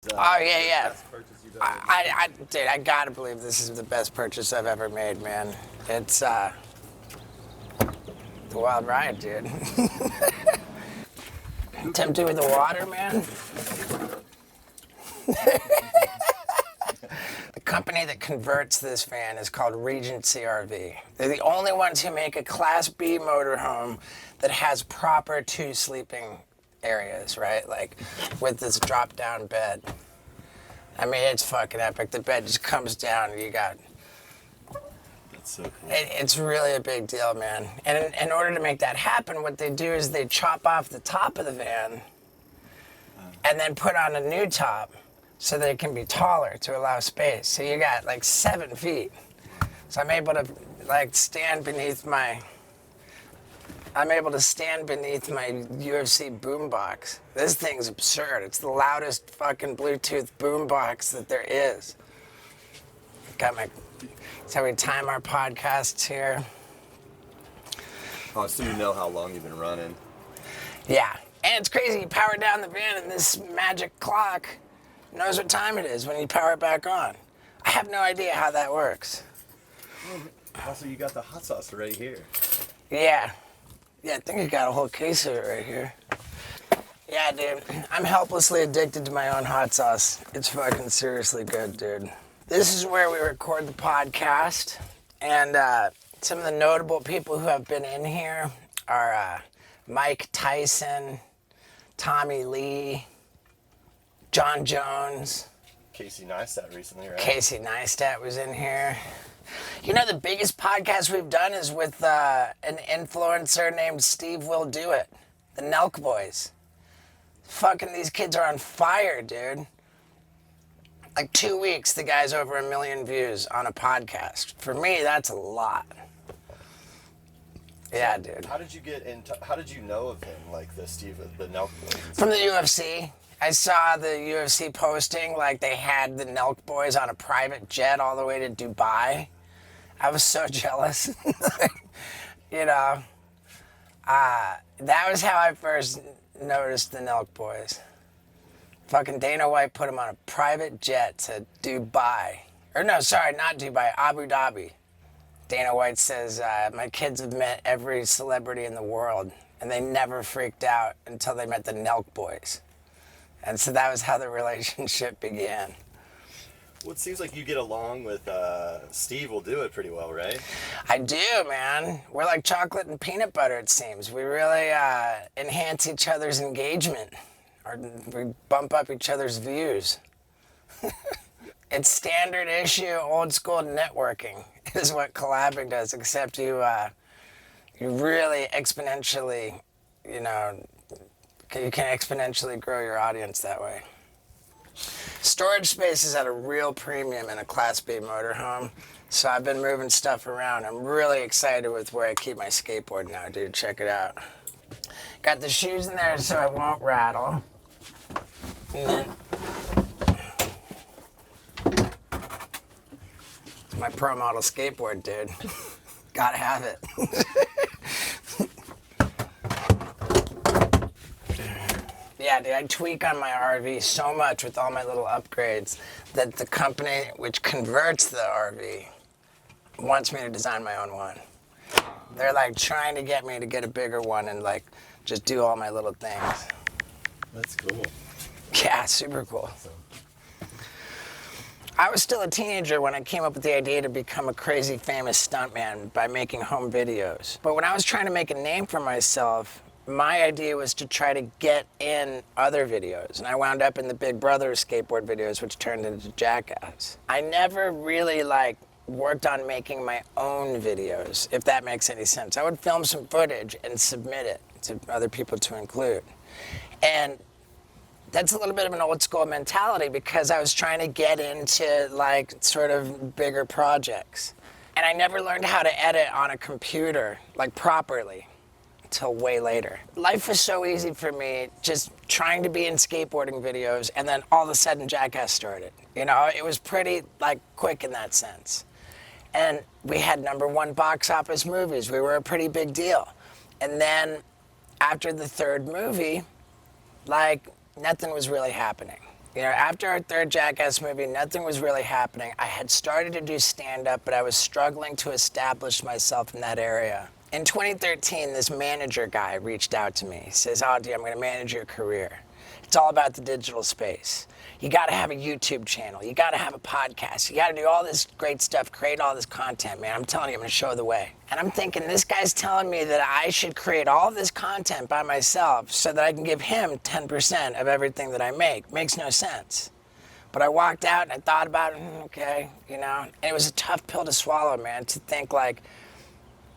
Oh yeah, yeah. Best purchase you've ever made? Dude, I gotta believe this is the best purchase I've ever made, man. It's the wild ride, dude. Tempted with the water, man. The company that converts this van is called Regency RV. They're the only ones who make a Class B motorhome that has proper 2 sleeping areas, right? Like with this drop-down bed. I mean, it's fucking epic. The bed just comes down and you got... That's so cool. It's really a big deal, man. And in order to make that happen, what they do is they chop off the top of the van and then put on a new top so that it can be taller to allow space. So you got like 7 feet. So I'm able to like stand beneath my UFC boombox. This thing's absurd. It's the loudest fucking Bluetooth boombox that there is. Got my... So we time our podcasts here. Oh, so you know how long you've been running. Yeah. And it's crazy. You power down the van and this magic clock knows what time it is when you power it back on. I have no idea how that works. Also, you got the hot sauce right here. Yeah. Yeah, I think I got a whole case of it right here. Yeah, dude. I'm helplessly addicted to my own hot sauce. It's fucking seriously good, dude. This is where we record the podcast. And some of the notable people who have been in here are Mike Tyson, Tommy Lee, John Jones. Casey Neistat recently, right? Casey Neistat was in here. You know, the biggest podcast we've done is with an influencer named Steve Will Do It, the Nelk Boys. Fucking these kids are on fire, dude. Like 2 weeks, the guy's over 1 million views on a podcast. For me, that's a lot. Yeah, dude. How did you get into? How did you know of him, like the Nelk Boys? From the UFC. I saw the UFC posting, like they had the Nelk Boys on a private jet all the way to Dubai. I was so jealous. You know, that was how I first noticed the Nelk Boys. Fucking Dana White put him on a private jet to Dubai. Or no, sorry, not Dubai, Abu Dhabi. Dana White says, my kids have met every celebrity in the world, and they never freaked out until they met the Nelk Boys. And so that was how the relationship began. Well, it seems like you get along with Steve Will Do It pretty well, right? I do, man. We're like chocolate and peanut butter, it seems. We really enhance each other's engagement. Or we bump up each other's views. It's standard issue, old school networking is what collabing does, except you really exponentially, you know, you can exponentially grow your audience that way. Storage space is at a real premium in a Class B motorhome, so I've been moving stuff around. I'm really excited with where I keep my skateboard now, dude. Check it out. Got the shoes in there so it won't rattle. And then it's my pro model skateboard, dude. Gotta have it. Yeah, dude, I tweak on my RV so much with all my little upgrades that the company which converts the RV wants me to design my own one. They're like trying to get me to get a bigger one and like just do all my little things. That's cool. Yeah, super cool. I was still a teenager when I came up with the idea to become a crazy famous stuntman by making home videos. But when I was trying to make a name for myself, my idea was to try to get in other videos. And I wound up in the Big Brother skateboard videos, which turned into Jackass. I never really worked on making my own videos, if that makes any sense. I would film some footage and submit it to other people to include. And that's a little bit of an old school mentality because I was trying to get into sort of bigger projects. And I never learned how to edit on a computer, properly, until way later. Life was so easy for me, just trying to be in skateboarding videos, and then all of a sudden Jackass started. You know, it was pretty quick in that sense. And we had #1 box office movies. We were a pretty big deal. And then after the third movie, nothing was really happening. You know, after our third Jackass movie, nothing was really happening. I had started to do stand-up, but I was struggling to establish myself in that area. In 2013, this manager guy reached out to me. He says, oh, dude, I'm going to manage your career. It's all about the digital space. You got to have a YouTube channel. You got to have a podcast. You got to do all this great stuff, create all this content, man. I'm telling you, I'm going to show the way. And I'm thinking, this guy's telling me that I should create all this content by myself so that I can give him 10% of everything that I make. Makes no sense. But I walked out and I thought about it, okay, you know. And it was a tough pill to swallow, man, to think like,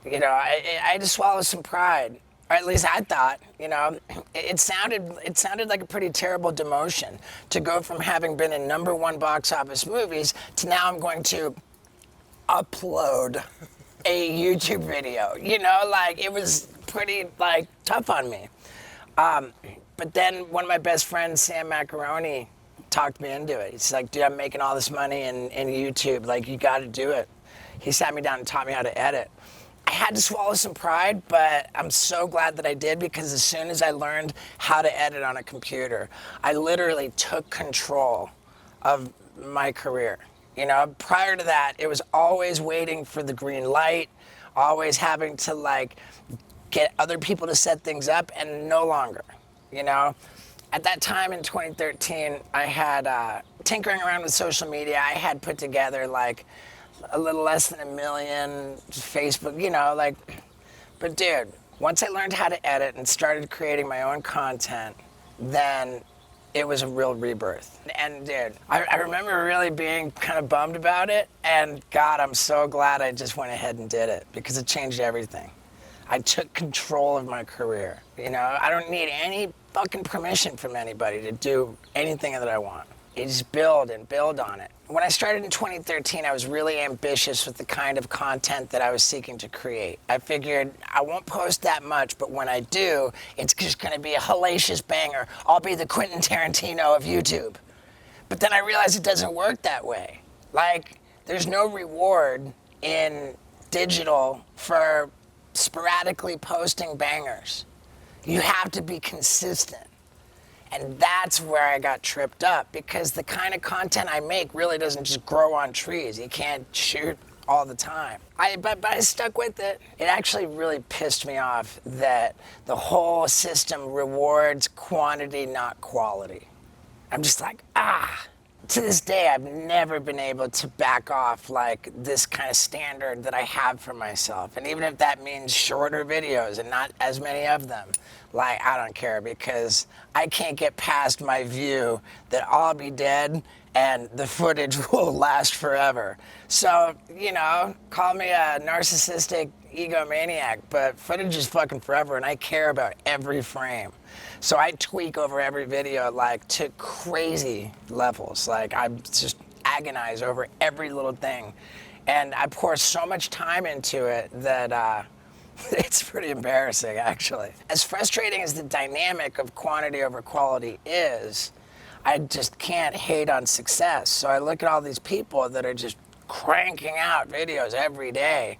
you know, I had to swallow some pride. Or at least I thought, you know, it sounded like a pretty terrible demotion to go from having been in #1 box office movies to now I'm going to upload a YouTube video. You know, like it was pretty like tough on me. But then one of my best friends, Sam Macaroni, talked me into it. He's like, dude, I'm making all this money in YouTube. Like, you got to do it. He sat me down and taught me how to edit. I had to swallow some pride, but I'm so glad that I did, because as soon as I learned how to edit on a computer, I literally took control of my career. You know, prior to that, it was always waiting for the green light, always having to like get other people to set things up, and no longer, you know. At that time in 2013, I had, tinkering around with social media, I had put together like a little less than 1 million Facebook, you know, like, but dude, once I learned how to edit and started creating my own content, then it was a real rebirth. And dude, I remember really being kind of bummed about it, and God, I'm so glad I just went ahead and did it, because it changed everything. I took control of my career. You know, I don't need any fucking permission from anybody to do anything that I want. You just build and build on it. When I started in 2013, I was really ambitious with the kind of content that I was seeking to create. I figured I won't post that much, but when I do, it's just gonna be a hellacious banger. I'll be the Quentin Tarantino of YouTube. But then I realized it doesn't work that way. Like, there's no reward in digital for sporadically posting bangers. You have to be consistent. And that's where I got tripped up, because the kind of content I make really doesn't just grow on trees. You can't shoot all the time. But I stuck with it. It actually really pissed me off that the whole system rewards quantity, not quality. I'm just like, To this day, I've never been able to back off like this kind of standard that I have for myself. And even if that means shorter videos and not as many of them, like, I don't care, because I can't get past my view that I'll be dead and the footage will last forever. So, you know, call me a narcissistic egomaniac, but footage is fucking forever, and I care about every frame. So I tweak over every video, like, to crazy levels. Like, I just agonize over every little thing. And I pour so much time into it that it's pretty embarrassing, actually. As frustrating as the dynamic of quantity over quality is, I just can't hate on success. So I look at all these people that are just cranking out videos every day,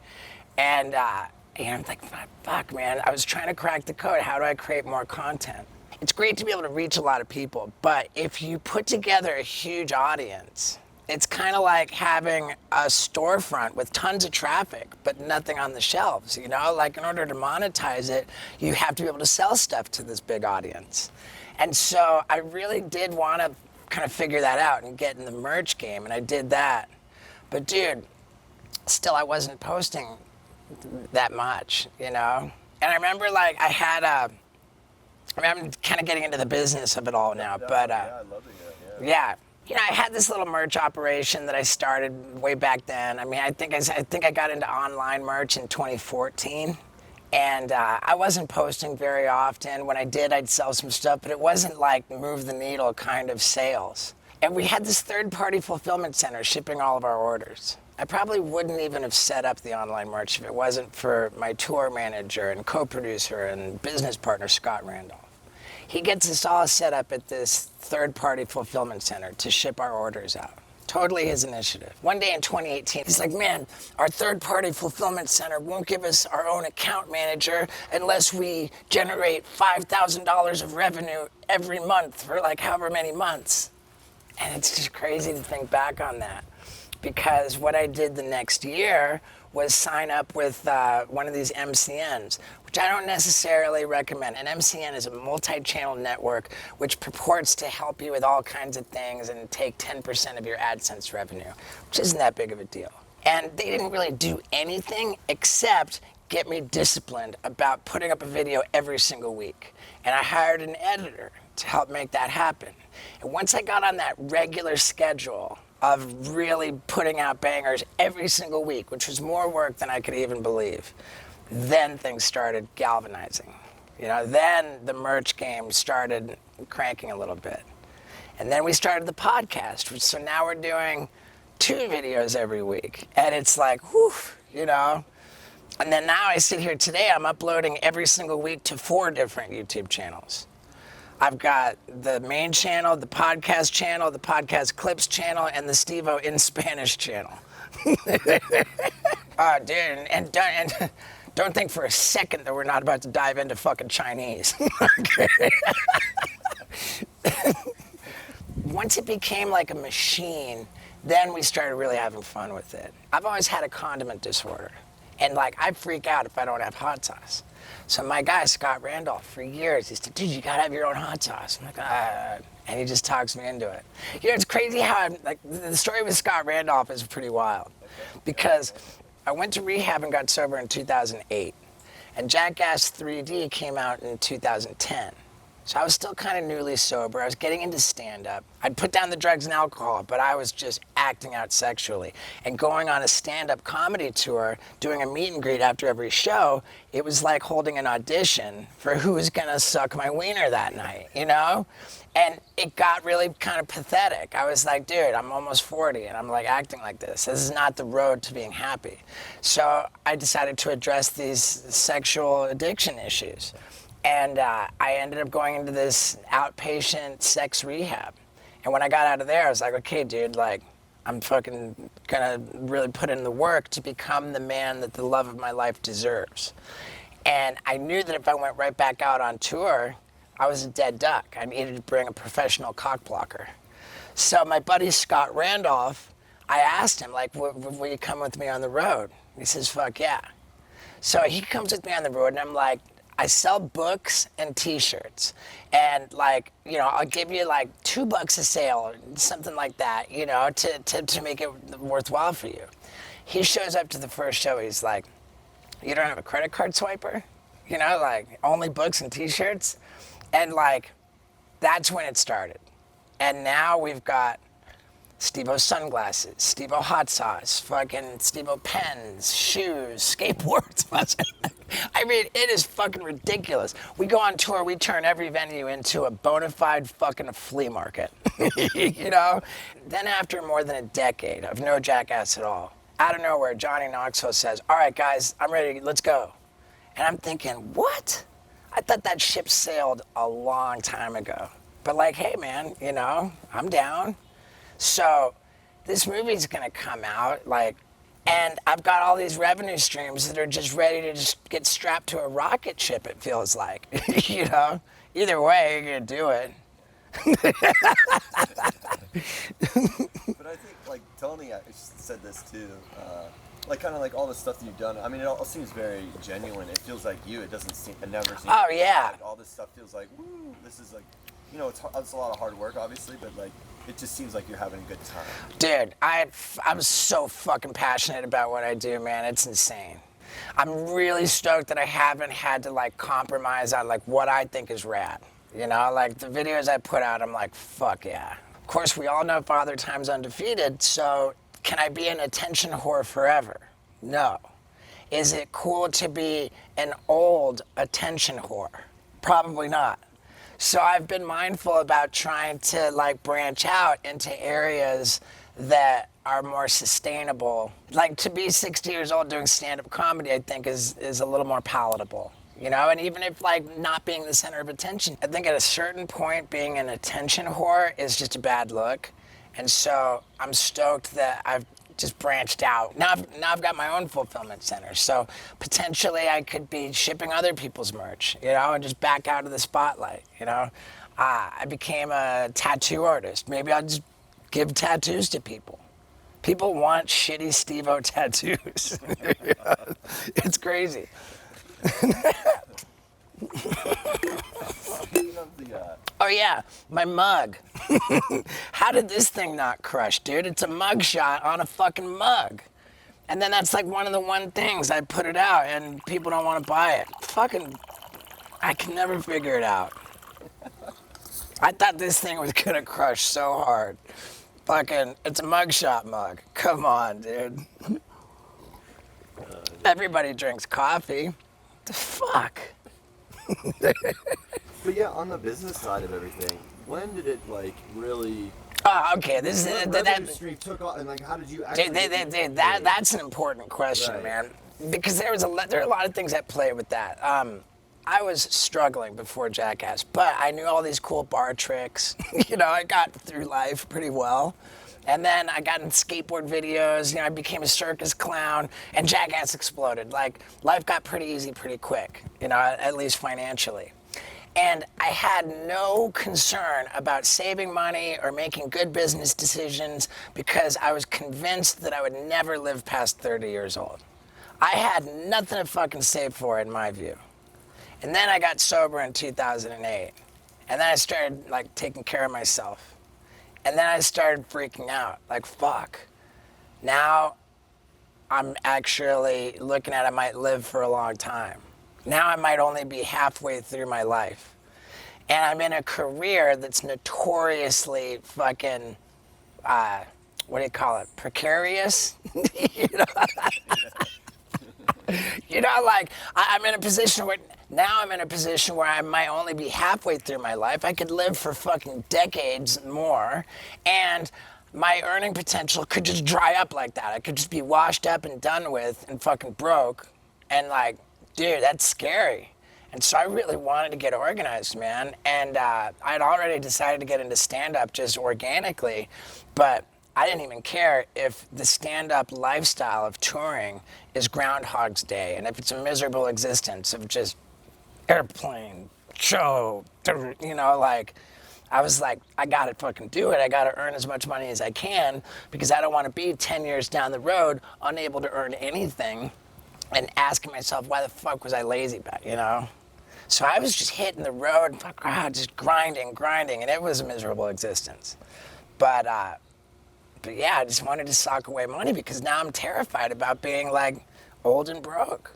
and I'm like, fuck, man, I was trying to crack the code. How do I create more content? It's great to be able to reach a lot of people, but if you put together a huge audience, it's kind of like having a storefront with tons of traffic, but nothing on the shelves, you know? Like, in order to monetize it, you have to be able to sell stuff to this big audience. And so I really did want to kind of figure that out and get in the merch game, and I did that. But dude, still I wasn't posting that much, you know? And I remember, like, I had I'm kind of getting into the business of it all now, but yeah, I'd love to hear it, yeah. You know, I had this little merch operation that I started way back then. I mean, I think I got into online merch in 2014, and I wasn't posting very often. When I did, I'd sell some stuff, but it wasn't like move the needle kind of sales. And we had this third-party fulfillment center shipping all of our orders. I probably wouldn't even have set up the online merch if it wasn't for my tour manager and co-producer and business partner, Scott Randolph. He gets us all set up at this third-party fulfillment center to ship our orders out. Totally his initiative. One day in 2018, he's like, man, our third-party fulfillment center won't give us our own account manager unless we generate $5,000 of revenue every month for like however many months. And it's just crazy to think back on that, because what I did the next year was sign up with one of these MCNs, which I don't necessarily recommend. An MCN is a multi-channel network which purports to help you with all kinds of things and take 10% of your AdSense revenue, which isn't that big of a deal. And they didn't really do anything except get me disciplined about putting up a video every single week. And I hired an editor to help make that happen. And once I got on that regular schedule of really putting out bangers every single week, which was more work than I could even believe, then things started galvanizing. You know, then the merch game started cranking a little bit. And then we started the podcast, so now we're doing 2 videos every week. And it's like, whew, you know. And then now I sit here today, I'm uploading every single week to 4 different YouTube channels. I've got the main channel, the podcast clips channel, and the Steve-O in Spanish channel. Oh, dude, and don't think for a second that we're not about to dive into fucking Chinese. Once it became like a machine, then we started really having fun with it. I've always had a condiment disorder. And like, I freak out if I don't have hot sauce. So my guy, Scott Randolph, for years, he said, dude, you gotta have your own hot sauce. I'm like, and he just talks me into it. You know, it's crazy how I'm, like, the story with Scott Randolph is pretty wild. Because I went to rehab and got sober in 2008. And Jackass 3D came out in 2010. So I was still kind of newly sober. I was getting into stand-up. I'd put down the drugs and alcohol, but I was just acting out sexually. And going on a stand-up comedy tour, doing a meet and greet after every show, it was like holding an audition for who's gonna suck my wiener that night, you know? And it got really kind of pathetic. I was like, dude, I'm almost 40 and I'm like acting like this. This is not the road to being happy. So I decided to address these sexual addiction issues. And I ended up going into this outpatient sex rehab. And when I got out of there, I was like, okay, dude, like, I'm fucking gonna really put in the work to become the man that the love of my life deserves. And I knew that if I went right back out on tour, I was a dead duck. I needed to bring a professional cock blocker. So my buddy Scott Randolph, I asked him, like, will you come with me on the road? He says, fuck yeah. So he comes with me on the road, and I'm like, I sell books and t-shirts, and like, you know, I'll give you like $2 a sale or something like that, you know, to make it worthwhile for you. He shows up to the first show, he's like, you don't have a credit card swiper? You know, like only books and t-shirts? And like, that's when it started. And now we've got Steve-O sunglasses, Steve-O hot sauce, fucking Steve-O pens, shoes, skateboards. I mean, it is fucking ridiculous. We go on tour, we turn every venue into a bona fide fucking flea market, you know? Then after more than a decade of no Jackass at all, out of nowhere, Johnny Knoxville says, all right, guys, I'm ready, let's go. And I'm thinking, what? I thought that ship sailed a long time ago. But like, hey man, you know, I'm down. So this movie's gonna come out, like, and I've got all these revenue streams that are just ready to just get strapped to a rocket ship, it feels like. You know? Either way, you're gonna do it. But I think, like, Tony said this too. Like, kind of like all the stuff that you've done. I mean, it all seems very genuine. It feels like you. It doesn't seem, it never seems. Oh, yeah. Like, all this stuff feels like, woo, this is like, you know, it's a lot of hard work, obviously, but like, it just seems like you're having a good time. Dude, I'm so fucking passionate about what I do, man. It's insane. I'm really stoked that I haven't had to like compromise on like what I think is rad. You know, like the videos I put out, I'm like, fuck yeah. Of course, we all know Father Time's undefeated, so can I be an attention whore forever? No. Is it cool to be an old attention whore? Probably not. So I've been mindful about trying to like branch out into areas that are more sustainable. Like to be 60 years old doing stand-up comedy, I think is a little more palatable. You know, and even if like not being the center of attention, I think at a certain point being an attention whore is just a bad look. And so I'm stoked that I've just branched out. Now I've got my own fulfillment center. So potentially I could be shipping other people's merch, you know, and just back out of the spotlight, you know. I became a tattoo artist. Maybe I'll just give tattoos to people. People want shitty Steve-O tattoos. It's crazy. Oh yeah, my mug. How did this thing not crush, dude? It's a mug shot on a fucking mug. And then that's like one of the one things I put it out and people don't want to buy it. Fucking, I can never figure it out. I thought this thing was gonna crush so hard. Fucking, it's a mugshot mug. Come on, dude. Everybody drinks coffee. The fuck? But yeah, on the business side of everything, when did it like really? Oh, okay. This is Revenue stream took off, and like, how did you actually? That's an important question, Right. man. Because there are a lot of things at play with that. I was struggling before Jackass, but I knew all these cool bar tricks. You know, I got through life pretty well. And then I got in skateboard videos, you know, I became a circus clown, and Jackass exploded. Like, life got pretty easy pretty quick, you know, at least financially. And I had no concern about saving money or making good business decisions because I was convinced that I would never live past 30 years old. I had nothing to fucking save for, in my view. And then I got sober in 2008. And then I started, like, taking care of myself. And then I started freaking out, like, fuck. Now I'm actually looking at I might live for a long time. Now I might only be halfway through my life. And I'm in a career that's notoriously fucking, what do you call it, precarious? You know? You know, like, I'm in a position where, now I'm in a position where I might only be halfway through my life. I could live for fucking decades more, and my earning potential could just dry up like that. I could just be washed up and done with and fucking broke, and like, dude, that's scary. And so I really wanted to get organized, man, and I'd already decided to get into stand-up just organically, but I didn't even care if the stand-up lifestyle of touring is Groundhog's Day, and if it's a miserable existence of just airplane, show, you know, like, I was like, I gotta fucking do it. I gotta earn as much money as I can because I don't want to be 10 years down the road unable to earn anything and asking myself, why the fuck was I lazy back, you know? So I was just hitting the road, just grinding, and it was a miserable existence. But yeah, I just wanted to sock away money because now I'm terrified about being like old and broke.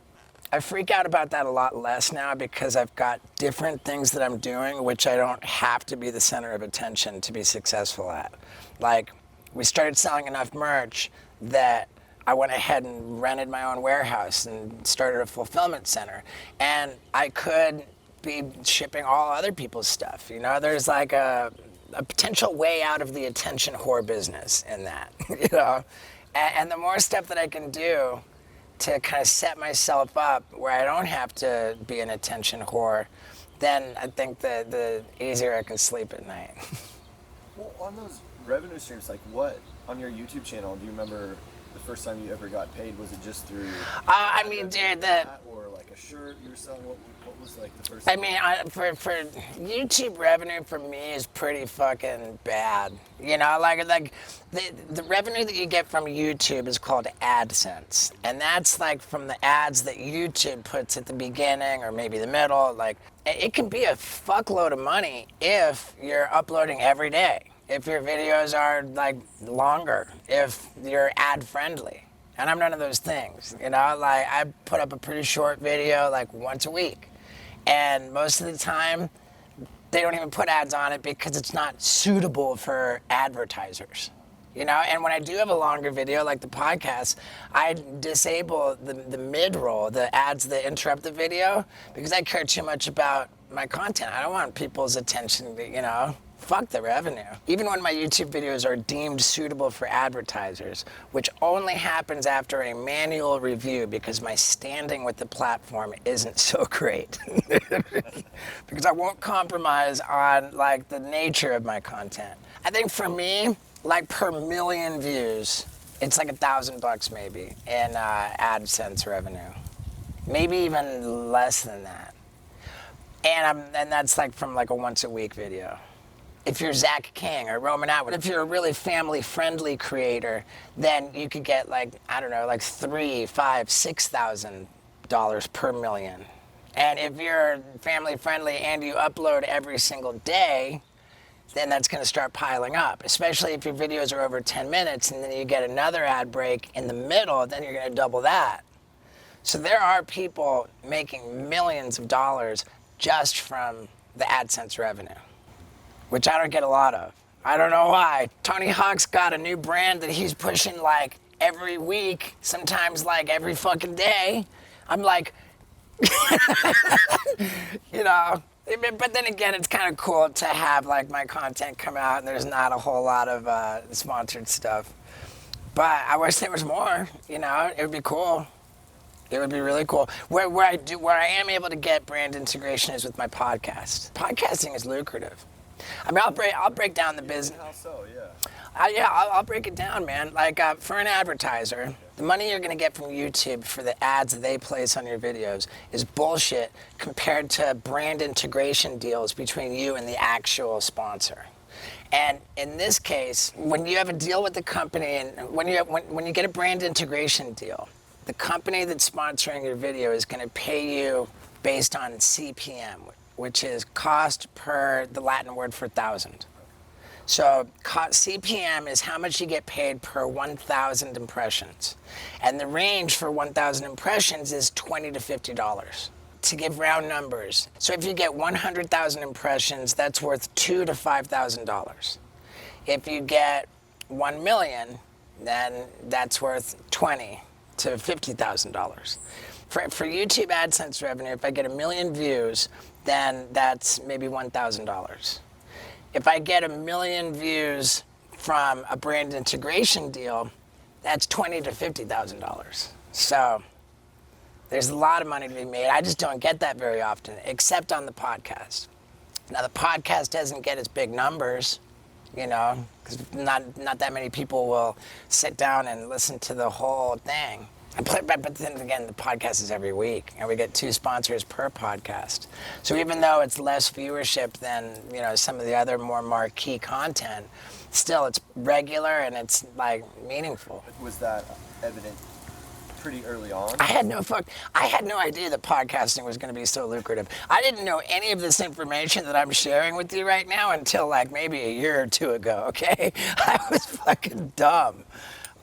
I freak out about that a lot less now because I've got different things that I'm doing which I don't have to be the center of attention to be successful at. Like, we started selling enough merch that I went ahead and rented my own warehouse and started a fulfillment center. And I could be shipping all other people's stuff. You know, there's like a potential way out of the attention whore business in that, you know? And the more stuff that I can do to kind of set myself up where I don't have to be an attention whore, then I think the easier I can sleep at night. Well, on those revenue streams, like what, on your YouTube channel, do you remember the first time you ever got paid? Was it just through I mean, dude, or like a shirt you were selling? What was like the first I time? mean, for YouTube revenue for me is pretty fucking bad. You know, like the revenue that you get from YouTube is called AdSense, and that's like from the ads that YouTube puts at the beginning or maybe the middle. Like, it can be a fuckload of money if you're uploading every day, if your videos are like longer, if you're ad friendly. And I'm none of those things, you know? Like, I put up a pretty short video like once a week. And most of the time, they don't even put ads on it because it's not suitable for advertisers, you know? And when I do have a longer video, like the podcast, I disable the mid-roll, the ads that interrupt the video, because I care too much about my content. I don't want people's attention to, you know? Fuck the revenue. Even when my YouTube videos are deemed suitable for advertisers, which only happens after a manual review because my standing with the platform isn't so great. Because I won't compromise on like the nature of my content. I think for me, like per million views, it's like $1,000 maybe in AdSense revenue. Maybe even less than that. And that's like from like a once a week video. if you're Zach King or Roman Atwood. If you're a really family-friendly creator, then you could get like, I don't know, like $3,000, $5,000, $6,000 per million. And if you're family-friendly and you upload every single day, then that's going to start piling up, especially if your videos are over 10 minutes and then you get another ad break in the middle, then you're going to double that. So there are people making millions of dollars just from the AdSense revenue, which I don't get a lot of. I don't know why. Tony Hawk's got a new brand that he's pushing like every week, sometimes like every fucking day. I'm like, you know, but then again, it's kind of cool to have like my content come out and there's not a whole lot of sponsored stuff. But I wish there was more, you know, it would be cool. It would be really cool. Where I am able to get brand integration is with my podcast. Podcasting is lucrative. I mean, I'll break down the business. How so? Yeah. I'll break it down, man. Like for an advertiser, the money you're gonna get from YouTube for the ads that they place on your videos is bullshit compared to brand integration deals between you and the actual sponsor. And in this case, when you have a deal with the company and when you get a brand integration deal, the company that's sponsoring your video is gonna pay you based on CPM, which is cost per the Latin word for 1,000. So CPM is how much you get paid per 1,000 impressions. And the range for 1,000 impressions is $20 to $50, to give round numbers. So if you get 100,000 impressions, that's worth $2,000 to $5,000. If you get 1 million, then that's worth $20,000 to $50,000. For YouTube AdSense revenue, if I get 1 million views, then that's maybe $1,000. If I get 1 million views from a brand integration deal, that's $20,000 to $50,000. So there's a lot of money to be made. I just don't get that very often, except on the podcast. Now the podcast doesn't get as big numbers, you know, because not that many people will sit down and listen to the whole thing. But then again, the podcast is every week, and we get 2 sponsors per podcast. So even though it's less viewership than, you know, some of the other more marquee content, still it's regular and it's like meaningful. Was that evident pretty early on? I had no idea that podcasting was going to be so lucrative. I didn't know any of this information that I'm sharing with you right now until like maybe a year or 2 ago. Okay, I was fucking dumb.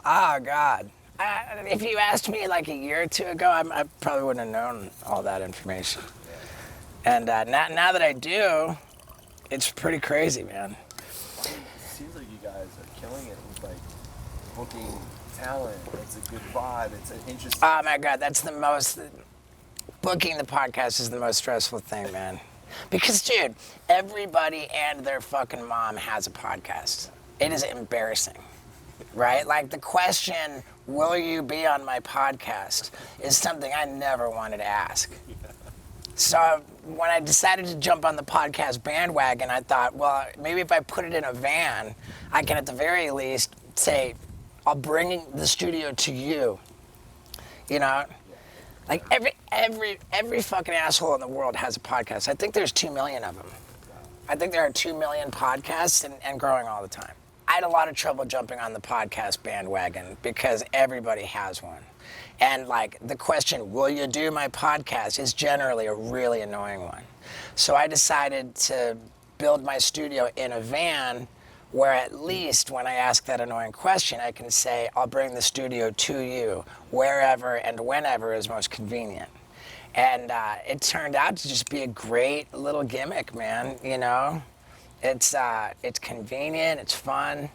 Oh God. If you asked me like a year or 2 ago, I probably wouldn't have known all that information. And now that I do, it's pretty crazy, man. I mean, it seems like you guys are killing it with like booking talent. It's a good vibe. It's an interesting. Oh my God, booking the podcast is the most stressful thing, man. Because, dude, everybody and their fucking mom has a podcast. It is embarrassing. Right? Like the question, will you be on my podcast, is something I never wanted to ask. So when I decided to jump on the podcast bandwagon, I thought, well, maybe if I put it in a van, I can at the very least say, I'll bring the studio to you. You know? Like every fucking asshole in the world has a podcast. I think there's 2 million of them. I think there are 2 million podcasts and growing all the time. I had a lot of trouble jumping on the podcast bandwagon because everybody has one. And like the question, will you do my podcast, is generally a really annoying one. So I decided to build my studio in a van where at least when I ask that annoying question, I can say, I'll bring the studio to you wherever and whenever is most convenient. And it turned out to just be a great little gimmick, man, you know? It's convenient, it's fun,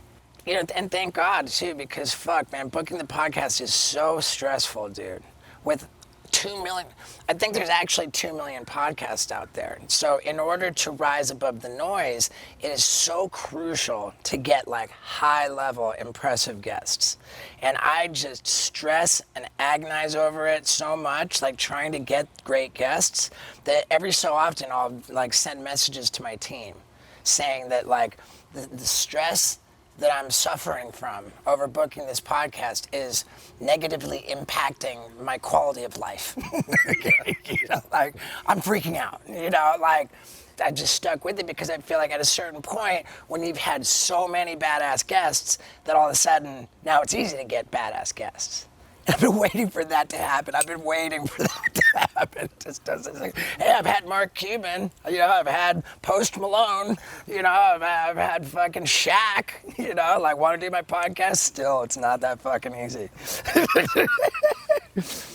you know, and thank God too, because fuck, man, booking the podcast is so stressful, dude. With 2 million, I think there's actually 2 million podcasts out there. So in order to rise above the noise, it is so crucial to get like high level, impressive guests. And I just stress and agonize over it so much, like trying to get great guests, that every so often I'll like send messages to my team saying that like the stress that I'm suffering from over booking this podcast is negatively impacting my quality of life. You know, like I'm freaking out, you know, like I just stuck with it because I feel like at a certain point, when you've had so many badass guests, that all of a sudden, now it's easy to get badass guests. I've been waiting for that to happen. I've been waiting for that to happen. It just doesn't. Hey, I've had Mark Cuban. You know, I've had Post Malone. You know, I've had fucking Shaq. You know, like, want to do my podcast? Still, it's not that fucking easy.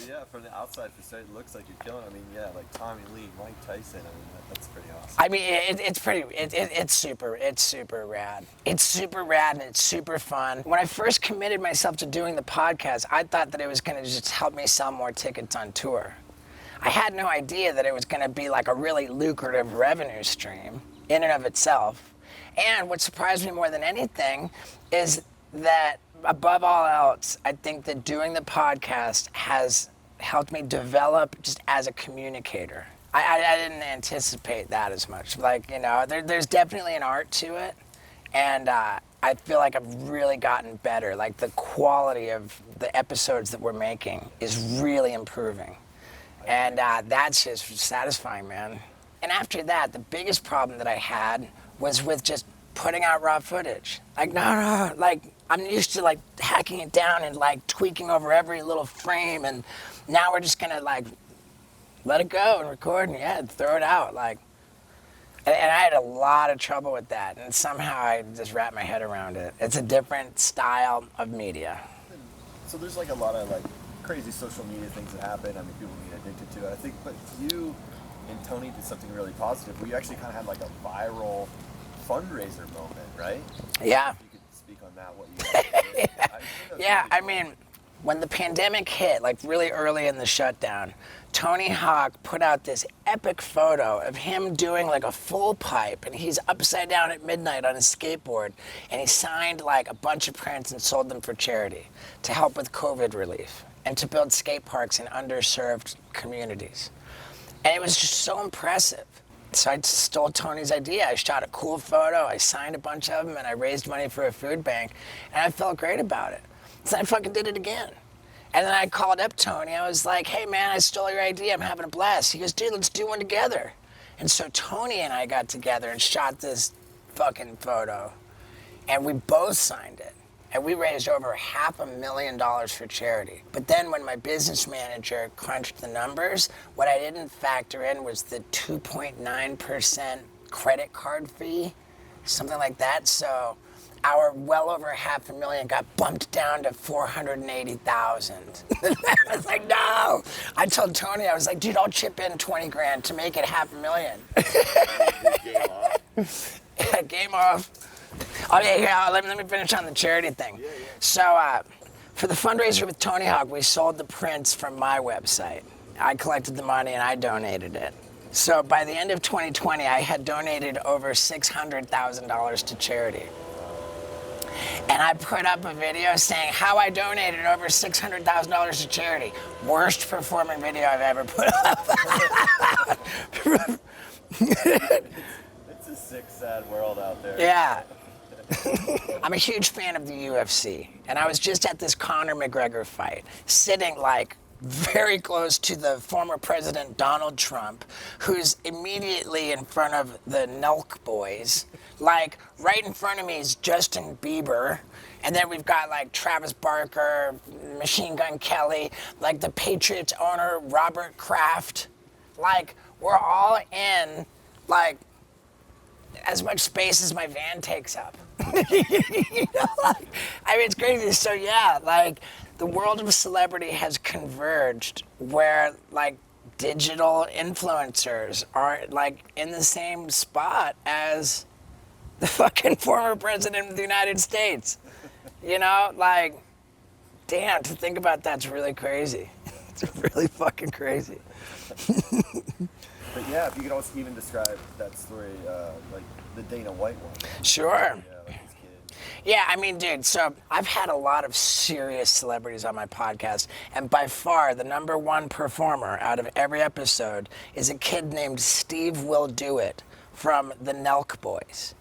Yeah, from the outside perspective, it looks like you're killing. I mean, yeah, like Tommy Lee, Mike Tyson. I mean, that's pretty awesome. I mean, it's super rad. It's super rad and it's super fun. When I first committed myself to doing the podcast, I thought that it was going to just help me sell more tickets on tour. I had no idea that it was going to be like a really lucrative revenue stream in and of itself. And what surprised me more than anything is that above all else, I think that doing the podcast has helped me develop just as a communicator. I didn't anticipate that as much. Like, you know, there's definitely an art to it. And I feel like I've really gotten better. Like, the quality of the episodes that we're making is really improving. And that's just satisfying, man. And after that, the biggest problem that I had was with just putting out raw footage. Like, no, like, I'm used to, like, hacking it down and, like, tweaking over every little frame. And now we're just going to, like, let it go and record and, yeah, throw it out. Like, and I had a lot of trouble with that. And somehow I just wrapped my head around it. It's a different style of media. So there's, like, a lot of, like, crazy social media things that happen. I mean, people get addicted to it. I think, but you and Tony did something really positive where you actually kind of had, like, a viral fundraiser moment, right? Yeah. If you could speak on that, what you guys did. Yeah, I mean, when the pandemic hit, like really early in the shutdown, Tony Hawk put out this epic photo of him doing like a full pipe, and he's upside down at midnight on his skateboard, and he signed like a bunch of prints and sold them for charity to help with COVID relief and to build skate parks in underserved communities. And it was just so impressive. So I stole Tony's idea. I shot a cool photo, I signed a bunch of them, and I raised money for a food bank, and I felt great about it. So I fucking did it again. And then I called up Tony. I was like, hey, man, I stole your idea. I'm having a blast. He goes, dude, let's do one together. And so Tony and I got together and shot this fucking photo, and we both signed it. And we raised over $500,000 for charity. But then when my business manager crunched the numbers, what I didn't factor in was the 2.9% credit card fee, something like that. So our well over $500,000 got bumped down to $480,000. I was like, no. I told Tony, I was like, dude, I'll chip in 20 grand to make it $500,000. Game off. Oh, yeah, here, let me finish on the charity thing. Yeah. So, for the fundraiser with Tony Hawk, we sold the prints from my website. I collected the money and I donated it. So, by the end of 2020, I had donated over $600,000 to charity. And I put up a video saying how I donated over $600,000 to charity. Worst performing video I've ever put up. It's a sick, sad world out there. Yeah. I'm a huge fan of the UFC, and I was just at this Conor McGregor fight, sitting like very close to the former president Donald Trump, who's immediately in front of the Nelk boys. Like, right in front of me is Justin Bieber, and then we've got like Travis Barker, Machine Gun Kelly, like the Patriots owner Robert Kraft. Like, we're all in like as much space as my van takes up. You know, like, I mean, it's crazy. So yeah, like, the world of celebrity has converged where like digital influencers are like in the same spot as the fucking former president of the United States. You know, like, damn, to think about that's really crazy. It's really fucking crazy. But yeah, if you could also even describe that story, like the Dana White one. Sure. Yeah, like his kid. Yeah, I mean, dude, so I've had a lot of serious celebrities on my podcast, and by far the number one performer out of every episode is a kid named Steve Will Do It from the Nelk Boys.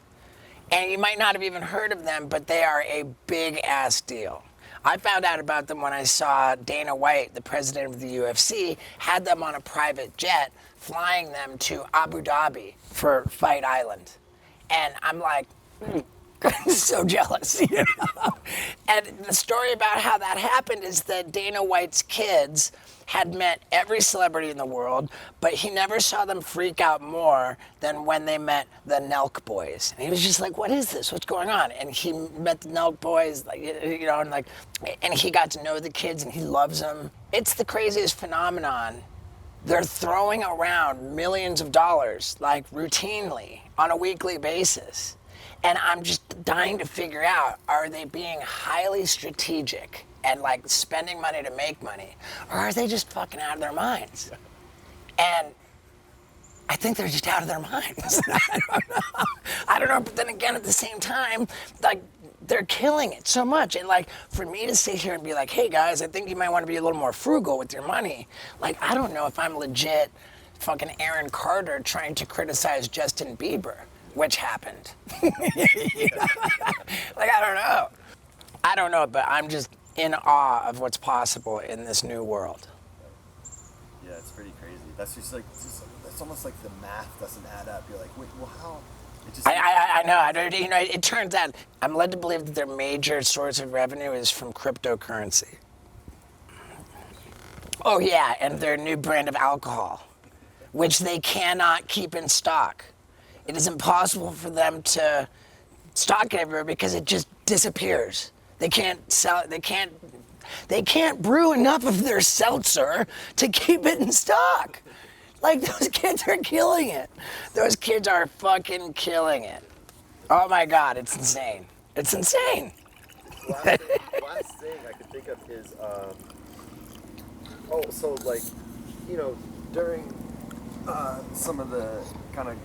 And you might not have even heard of them, but they are a big ass deal. I found out about them when I saw Dana White, the president of the UFC, had them on a private jet flying them to Abu Dhabi for Fight Island. And I'm like, I'm so jealous, you know? And the story about how that happened is that Dana White's kids had met every celebrity in the world, but he never saw them freak out more than when they met the Nelk boys. And he was just like, what is this? What's going on? And he met the Nelk boys, like, you know, and he got to know the kids and he loves them. It's the craziest phenomenon. They're throwing around millions of dollars, like routinely on a weekly basis. And I'm just dying to figure out, are they being highly strategic and like spending money to make money, or are they just fucking out of their minds? And I think they're just out of their minds. I don't know, but then again, at the same time, like, they're killing it so much. And like, for me to sit here and be like, hey guys, I think you might want to be a little more frugal with your money. Like, I don't know if I'm legit fucking Aaron Carter trying to criticize Justin Bieber, which happened. You know? Like, I don't know, but I'm just in awe of what's possible in this new world. Yeah, it's pretty crazy. That's just like, it's almost like the math doesn't add up. You're like, wait, well, how? It just, I know. I don't, you know, it turns out I'm led to believe that their major source of revenue is from cryptocurrency. Oh yeah, and their new brand of alcohol, which they cannot keep in stock. It is impossible for them to stock it everywhere because it just disappears. They can't sell it. They can't brew enough of their seltzer to keep it in stock. Like, those kids are killing it. Those kids are fucking killing it. Oh my God, it's insane. It's insane. last thing I could think of is, so like, you know, during some of the kind of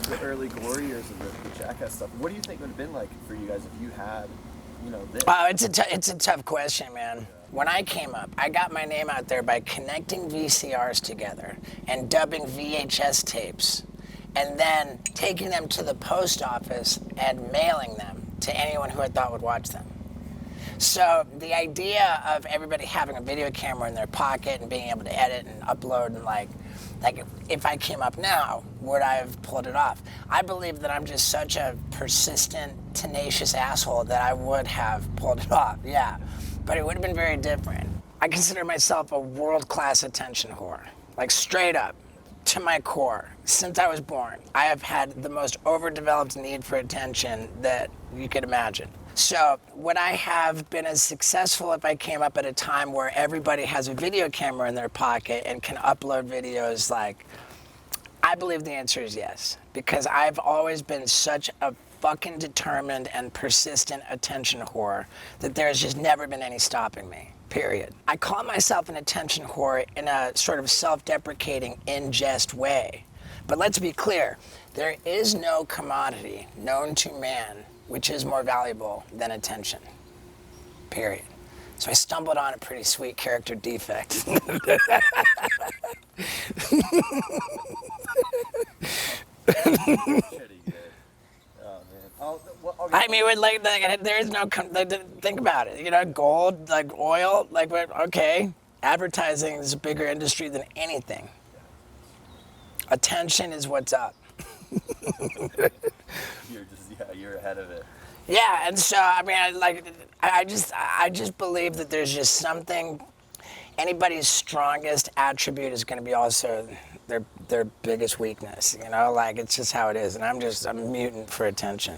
the early glory years of the Jackass stuff, what do you think would have been like for you guys if you had, you know, this? It's a tough question, man. When I came up, I got my name out there by connecting VCRs together and dubbing VHS tapes, and then taking them to the post office and mailing them to anyone who I thought would watch them. So the idea of everybody having a video camera in their pocket and being able to edit and upload and like if I came up now, would I have pulled it off? I believe that I'm just such a persistent, tenacious asshole that I would have pulled it off, yeah. But it would have been very different. I consider myself a world-class attention whore, like straight up, to my core. Since I was born, I have had the most overdeveloped need for attention that you could imagine. So would I have been as successful if I came up at a time where everybody has a video camera in their pocket and can upload videos? Like, I believe the answer is yes, because I've always been such a fucking determined and persistent attention whore that there's just never been any stopping me, period. I call myself an attention whore in a sort of self-deprecating, in-jest way. But let's be clear, there is no commodity known to man which is more valuable than attention, period. So I stumbled on a pretty sweet character defect. Pretty good. Oh man. Okay. I mean, there is no, think about it, you know, gold, like oil, like, okay, advertising is a bigger industry than anything. Attention is what's up. You're ahead of it. Yeah, and so, I mean, I just believe that there's just something, anybody's strongest attribute is going to be also their biggest weakness, you know, like, it's just how it is, and I'm a mutant for attention.